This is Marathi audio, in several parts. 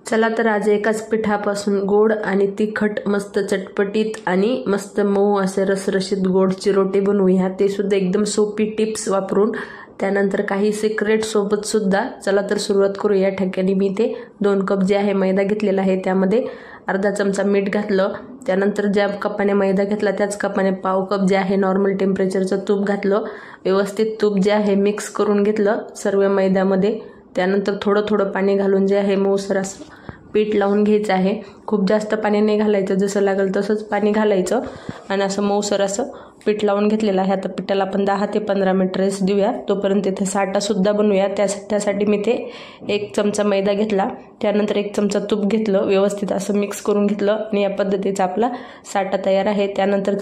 चला तर आज एकाच पिठापासून गोड आणि तिखट मस्त चटपटीत आणि मस्त मऊ असे रसरशीत गोड चिरोटे बनवूया, ते सुद्धा एकदम सोपी टिप्स वापरून, त्यानंतर काही सिक्रेट सोबत सुद्धा। चला तर सुरुवात करू। या ठिकाणी मी ते 2 कप जे आहे मैदा घेतलेला आहे, त्यामध्ये अर्धा चमचा मीठ घातलं, त्यानंतर ज्या कपाने मैदा घेतला त्याच कपाने पाव कप जे आहे नॉर्मल टेम्परेचरचं तूप घातलं, व्यवस्थित तूप जे आहे मिक्स करून घेतलं सर्व मैद्यामध्ये, त्यानंतर थोडं थोडं पाणी घालून जे आहे मऊसर असं पीठ लावून घ्यायचं आहे। खूप जास्त पाणी नाही घालायचं, जसं लागेल तसंच पाणी घालायचं आणि असं मऊसर असं पीठ लावून घेतलेलं आहे। आता पिठाला आपण 10 ते 15 मिनिट रेस्ट देऊया, तोपर्यंत इथे साठा सुद्धा बनवूया। त्यासाठी मी ते 1 चमचा मैदा घेतला, त्यानंतर 1 चमचा तूप घेतलं, व्यवस्थित असं मिक्स करून घेतलं आणि या पद्धतीचा आपला साठा तयार आहे। त्यानंतर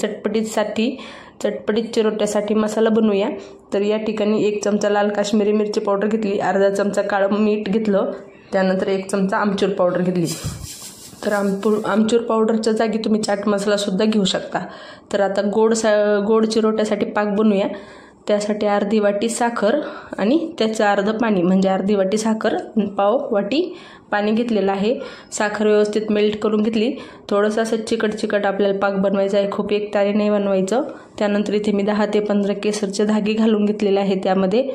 चटपटीत चिरोट्यासाठी मसाला बनवूया। तर या ठिकाणी 1 चमचा लाल काश्मीरी मिरची पावडर घेतली, अर्धा चमचा काळं मीठ घेतलं, त्यानंतर 1 चमचा आमचूर पावडर घेतली। तर आमचूर पावडरच्या जागी तुम्ही चाट मसाला सुद्धा घेऊ शकता। तर आता गोड चिरोट्यासाठी पाक बनवूया। त्यासाठी अर्धी वाटी साखर आणि त्याचं अर्धं पाणी, म्हणजे अर्धी वाटी साखर आणि पाव वाटी पाणी घेतलेलं आहे। साखर व्यवस्थित मेल्ट करून घेतली, थोडंसं असं चिकट आपल्याला पाक बनवायचा आहे, खूप एकतारी नाही बनवायचं। त्यानंतर इथे मी 10 ते 15 केसरचे धागे घालून घेतलेले आहे त्यामध्ये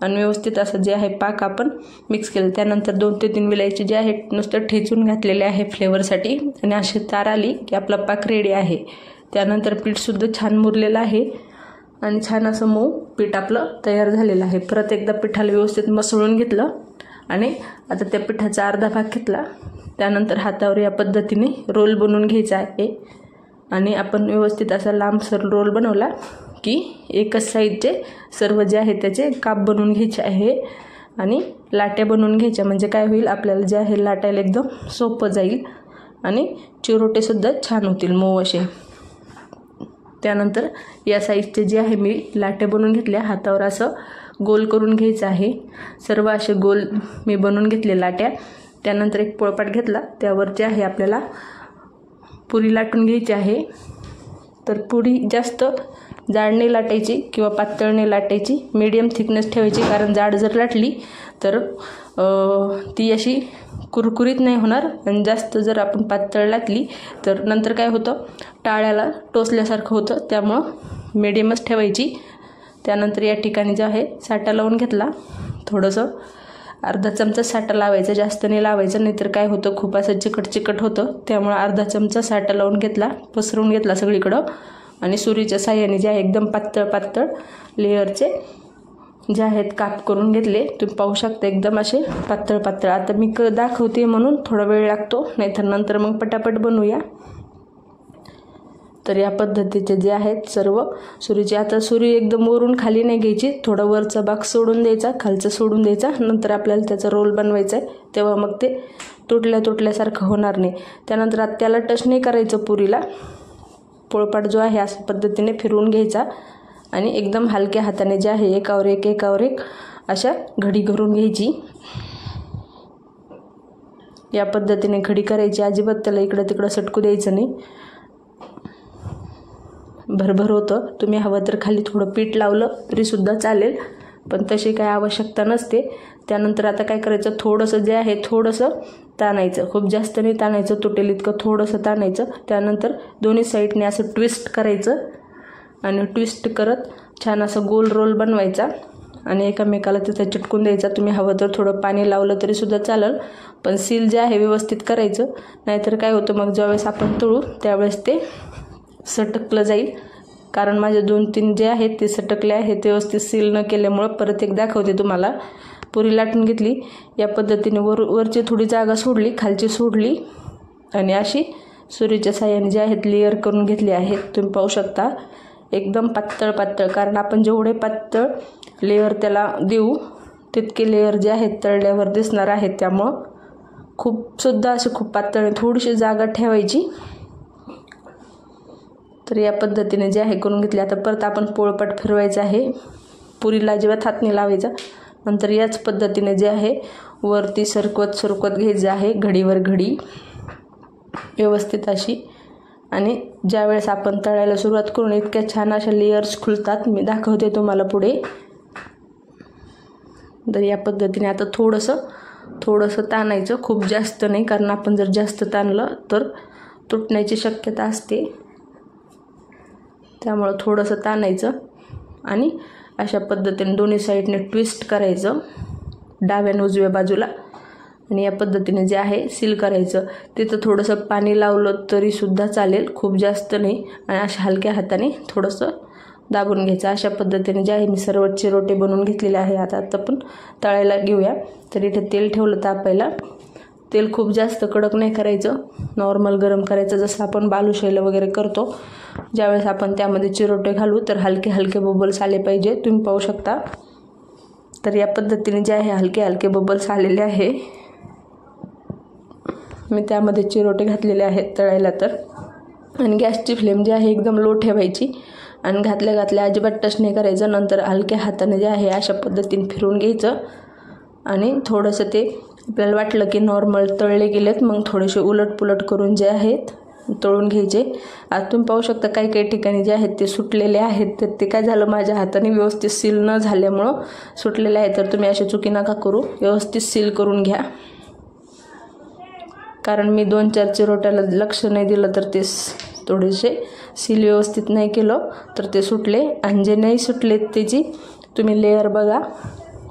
आणि व्यवस्थित असं जे आहे पाक आपण मिक्स केलं। त्यानंतर 2 ते 3 विलायची जे आहे नुसतं ठेचून घातलेले आहे फ्लेवरसाठी आणि अशी तार आली की आपला पाक रेडी आहे। त्यानंतर पीठसुद्धा छान मुरलेलं आहे आणि छान असं मऊ पीठ आपलं तयार झालेलं आहे। परत एकदा पिठाला व्यवस्थित मसळून घेतलं आणि आता त्या पिठाचा अर्धा भाग घेतला, त्यानंतर हातावर या पद्धतीने रोल बनवून घ्यायचा आहे आणि आपण व्यवस्थित असा लांबसर रोल बनवला की एकच साईडचे सर्व जे आहे त्याचे काप बनवून घ्यायचे आहे आणि लाट्या बनवून घ्यायच्या, म्हणजे काय होईल आपल्याला जे आहे लाटायला एकदम सोपं जाईल आणि चिरोटे सुद्धा छान होतील मऊ असे। त्यानंतर या साईजचे जे आहे मी लाट्या बनवून घेतल्या, हातावर असं गोल करून घ्यायचं आहे। सर्व असे गोल मी बनवून घेतले लाट्या। त्यानंतर एक पोळपाट घेतला, त्यावर जे आहे आपल्याला पुरी लाटून घ्यायची आहे। तर पुरी जास्त जाड नाही लाटायची किंवा पातळ नाही लाटायची, मीडियम थिकनेस ठेवायची, कारण जाड जर लाटली तर ती अशी कुरकुरीत नाही होणार आणि जास्त जर आपण पातळ लाटली तर नंतर काय होतं टाळ्याला टोचल्यासारखं होतं, त्यामुळं मीडियमच ठेवायची। त्यानंतर या ठिकाणी जे आहे साठा लावून घेतला, थोडंसं अर्धा चमचा साठा लावायचा, जास्त नाही लावायचं, नाहीतर काय होतं खूप असं चिकट होतं, त्यामुळे अर्धा चमचा साठा लावून घेतला, पसरवून घेतला सगळीकडं आणि सुरीच्या साह्याने जे आहे एकदम पातळ लेअरचे जे आहेत काप करून घेतले। तुम्ही पाहू शकता एकदम असे पातळ। आता मी दाखवते म्हणून थोडा वेळ लागतो, नाहीतर नंतर मग पटापट बनवूया। तर या पद्धतीचे जे आहेत सर्व सुरीचे, आता सुरी एकदम वरून खाली नाही घ्यायची, थोडा वरचा भाग सोडून द्यायचा, खालचं सोडून द्यायचा, नंतर आपल्याला त्याचा रोल बनवायचा आहे, तेव्हा मग ते तुटल्यासारखं होणार नाही। त्यानंतर आता त्याला टच नाही करायचं पुरीला, पोळपाट जो आहे अशा पद्धतीने फिरवून घ्यायचा आणि एकदम हलक्या हाताने जे आहे एकावर एक अशा घडी करून घ्यायची। या पद्धतीने घडी करायची, अजिबात त्याला इकडं तिकडं सटकू द्यायचं नाही, भरभर होतं। तुम्ही हवं तर खाली थोडं पीठ लावलं तरी सुद्धा चालेल, पण तशी काही आवश्यकता नसते। त्यानंतर आता काय करायचं, थोडंसं जे आहे थोडंसं ताणायचं, खूप जास्त नाही ताणायचं, तुटेल इतकं थोडंसं ताणायचं। त्यानंतर दोन्ही साईडने असं ट्विस्ट करायचं आणि ट्विस्ट करत छान असं गोल रोल बनवायचा आणि एकामेकाला तिथं चिटकून द्यायचा। तुम्ही हवं तर थोडं पाणी लावलं तरी सुद्धा चालेल, पण सील जे आहे व्यवस्थित करायचं, नाहीतर काय होतं मग ज्यावेळेस आपण तळू त्यावेळेस ते सटकलं जाईल। कारण माझे 2-3 जे आहेत ते सटकले आहेत, व्यवस्थित सील न केल्यामुळं। परत एक दाखवते तुम्हाला। पुरी लाटून घेतली, या पद्धतीने वरची थोडी जागा सोडली, खालची सोडली आणि अशी सुरीच्या साह्याने जे आहेत लेअर करून घेतली आहेत। तुम्ही पाहू शकता एकदम पातळ, कारण आपण जेवढे पातळ लेअर त्याला देऊ तितके लेअर जे आहेत तळल्यावर दिसणार आहेत, त्यामुळं खूप पातळ, थोडीशी जागा ठेवायची। तर या पद्धतीने जे आहे करून घेतले। आता परत आपण पोळपाट फिरवायचं आहे, पुरीला अजिबात हात नाही लावायचा। नंतर याच पद्धतीने जे आहे वरती सरकवत घ्यायचं आहे, घडीवर घडी व्यवस्थित अशी, आणि ज्यावेळेस आपण तळायला सुरुवात करून इतक्या छान अशा लेयर्स खुलतात, मी दाखवते तुम्हाला पुढे। तर या पद्धतीने आता थोडंसं थोडंसं ताणायचं, खूप जास्त नाही, कारण आपण जर जास्त ताणलं तर तुटण्याची शक्यता असते. त्यामुळं थोडंसं ताणायचं आणि अशा पद्धतीने दोन्ही साईडने ट्विस्ट करायचं डाव्या आणि उजव्या बाजूला आणि या पद्धतीने जे आहे सील करायचं. तिथं थोडंसं पाणी लावलं तरीसुद्धा चालेल, खूप जास्त नाही, आणि अशा हलक्या हाताने थोडंसं दाबून घ्यायचं. अशा पद्धतीने जे आहे मी सर्व चिरोटे बनवून घेतलेले आहे. आता आपण तळायला घेऊया. तर इथे तेल ठेवलं तापायला. तेल खूप जास्त कडक नाही करायचं, नॉर्मल गरम करायचं, जसं आपण बालुशाहीला वगैरे करतो. ज्यावेळेस आपण त्यामध्ये चिरोटे घालू तर हलके हलके बबल्स आले पाहिजे. तुम्ही पाहू शकता. तर या पद्धतीने जे आहे हलके हलके बबल्स आलेले आहे. मी त्यामध्ये चिरोटे घातलेले आहेत तळायला. तर आणि गॅसची फ्लेम जी आहे एकदम लो ठेवायची आणि घातल्या अजिबात टच नाही करायचं. नंतर हलक्या हाताने जे आहे अशा पद्धतीने फिरवून घ्यायचं आणि थोडंसं ते आपल्याला वाटलं की नॉर्मल तळले गेलेत, मग थोडेसे उलटपुलट करून जे आहेत तळून घ्यायचे. आता तुम्ही पाहू शकता काही काही ठिकाणी जे आहेत ते सुटलेले आहेत. तर ते काय झालं, माझ्या हाताने व्यवस्थित सील न झाल्यामुळं सुटलेले आहेत. तर तुम्ही अशी चुकी नका करू, व्यवस्थित सील करून घ्या. कारण मी 2-4 चिरोट्याला लक्ष नाही दिलं तर ते थोडेसे सील व्यवस्थित नाही केलं तर ते सुटले. आणि जे नाही सुटले त्याची तुम्ही लेअर बघा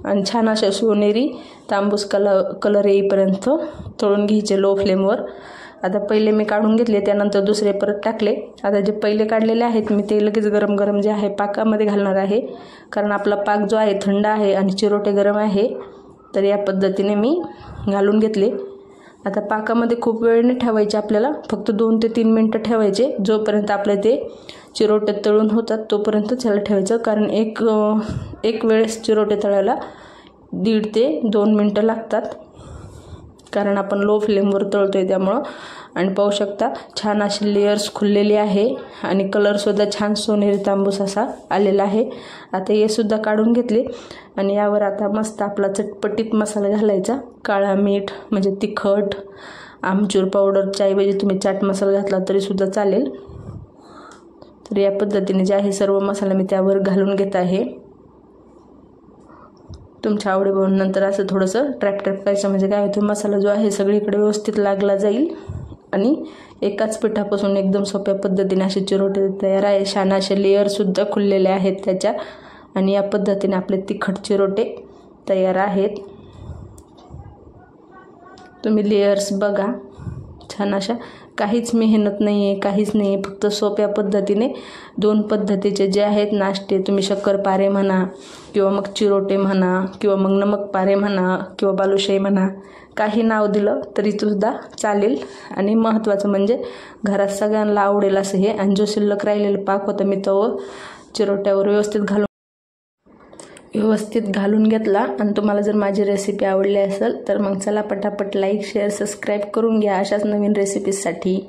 आणि छान अशा सोनेरी तांबूस कलर येईपर्यंत तळून घ्यायचे लो फ्लेमवर. आता पहिले मी काढून घेतले, त्यानंतर दुसरे परत टाकले. आता जे पहिले काढलेले आहेत मी ते लगेच गरम गरम जे आहे पाकामध्ये घालणार आहे, कारण आपला पाक जो आहे थंड आहे आणि चिरोटे गरम आहे. तर या पद्धतीने मी घालून घेतले. आता पाकामध्ये खूप वेळ नाही ठेवायचे आपल्याला, फक्त 2 ते 3 मिनटं ठेवायचे. जोपर्यंत आपले ते चिरोटे तळून होतात तोपर्यंत त्याला ठेवायचं, कारण एक वेळेस चिरोटे तळायला 1.5 ते 2 मिनटं लागतात, कारण आपण लो फ्लेमवर तळतो आहे त्यामुळं. आणि पाहू शकता छान अशी लेयर्स खुललेली आहे आणि कलरसुद्धा छान सोनेरी तांबूस असा आलेला आहे. आता हे सुद्धा काढून घेतले आणि यावर आता मस्त आपला चटपटीत मसाला घालायचा. काळा मीठ म्हणजे तिखट, आमचूर पावडरच्या ऐवजी तुम्ही चाट मसाला घातला तरीसुद्धा चालेल. तर या पद्धतीने जे आहे सर्व मसाला मी त्यावर घालून घेत आहे. तुमच्या आवडीप्रमाणे नंतर असं थोडंसं ट्रॅप करायचं, म्हणजे काय होतं मसाला जो आहे सगळीकडे व्यवस्थित लागला जाईल आणि एकाच पिठापासून एकदम सोप्या पद्धतीने असे चिरोटे तयार आहे. छान असे लेअरसुद्धा खुललेले आहेत त्याच्या आणि या पद्धतीने आपले तिखट चिरोटे तयार आहेत. तुम्ही लेयर्स बघा छान अशा, काहीच मेहनत नाही आहे, काहीच नाही आहे, फक्त सोप्या पद्धतीने 2 पद्धतीचे जे आहेत नाश्ते, तुम्ही शक्करपारे म्हणा किंवा मग चिरोटे म्हणा किंवा मग नमकपारे म्हणा किंवा बालुशाही म्हणा, काही नाव दिलं तरी सुद्धा चालेल. आणि महत्त्वाचं म्हणजे घरात सगळ्यांना आवडेल असं हे. आणि जो शिल्लक राहिलेला पाक होता मी तो चिरोट्यावर व्यवस्थित घालून घेतला. आणि तुम्हाला जर माझी रेसिपी आवडली असेल तर मग चला पटापट लाईक, शेअर, सबस्क्राईब करून घ्या अशाच नवीन रेसिपीजसाठी.